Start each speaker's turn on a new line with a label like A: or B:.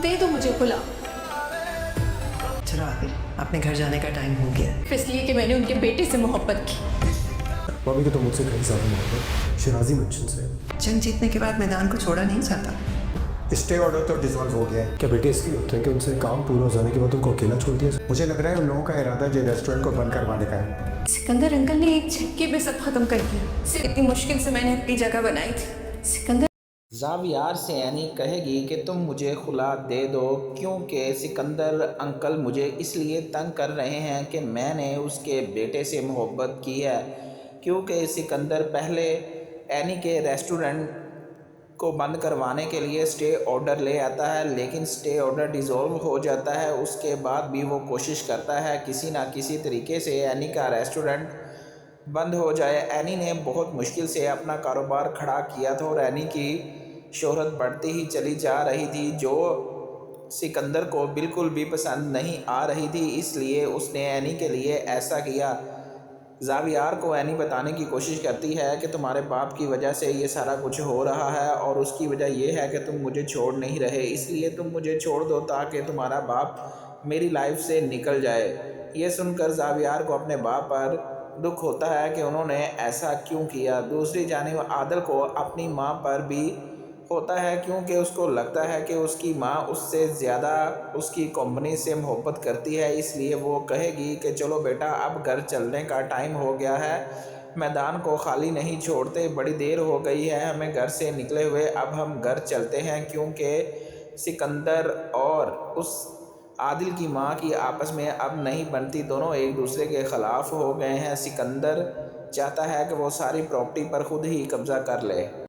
A: दे दो मुझे खुला।
B: चलो आदिल, अपने घर जाने का टाइम हो गया है।
A: इसलिए कि मैंने उनके बेटे से मोहब्बत की।
C: भाभी की तो मुझसे कहीं ज़्यादा मोहब्बत शिराजी मेंशन से।
B: जंग जीतने के बाद मैदान को छोड़ा नहीं जाता।
C: स्टे ऑर्डर तो डिसॉल्व हो गया है। क्या बेटे इसलिए होते हैं कि उनसे काम पूरा हो जाने के बाद उनको अकेला छोड़ दिया? मुझे लग रहा है उन लोगों का इरादा ये रेस्टोरेंट को बंद करवाने का है।
A: सिकंदर अंकल ने एक झटके में सब खत्म कर दिया। सिर्फ इतनी मुश्किल से मैंने अपनी जगह बनाई थी। सिकंदर
D: ज़ावियार से एनी कहेगी कि तुम मुझे खुला दे दो, क्योंकि सिकंदर अंकल मुझे इसलिए तंग कर रहे हैं कि मैंने उसके बेटे से मोहब्बत की है। क्योंकि सिकंदर पहले एनी के रेस्टोरेंट को बंद करवाने के लिए स्टे ऑर्डर ले आता है, लेकिन स्टे ऑर्डर डिज़ोल्व हो जाता है। उसके बाद भी वो कोशिश करता है किसी ना किसी तरीके से एनी का रेस्टोरेंट बंद हो जाए। एनी ने बहुत मुश्किल से अपना कारोबार खड़ा किया था और एनी की शोहरत बढ़ती ही चली जा रही थी, जो सिकंदर को बिल्कुल भी पसंद नहीं आ रही थी। इसलिए उसने एनी के लिए ऐसा किया। ज़ावियार को एनी बताने की कोशिश करती है कि तुम्हारे बाप की वजह से ये सारा कुछ हो रहा है और उसकी वजह यह है कि तुम मुझे छोड़ नहीं रहे, इसलिए तुम मुझे छोड़ दो ताकि तुम्हारा बाप मेरी लाइफ से निकल जाए। ये सुनकर ज़ावियार को अपने बाप पर दुख होता है कि उन्होंने ऐसा क्यों किया। दूसरी जानिब आदिल को अपनी माँ पर भी होता है, क्योंकि उसको लगता है कि उसकी माँ उससे ज़्यादा उसकी कंपनी से मोहब्बत करती है। इसलिए वो कहेगी कि चलो बेटा, अब घर चलने का टाइम हो गया है, मैदान को खाली नहीं छोड़ते, बड़ी देर हो गई है हमें घर से निकले हुए, अब हम घर चलते हैं। क्योंकि सिकंदर और उस आदिल की माँ की आपस में अब नहीं बनती, दोनों एक दूसरे के ख़िलाफ़ हो गए हैं। सिकंदर चाहता है कि वो सारी प्रॉपर्टी पर ख़ुद ही कब्ज़ा कर ले।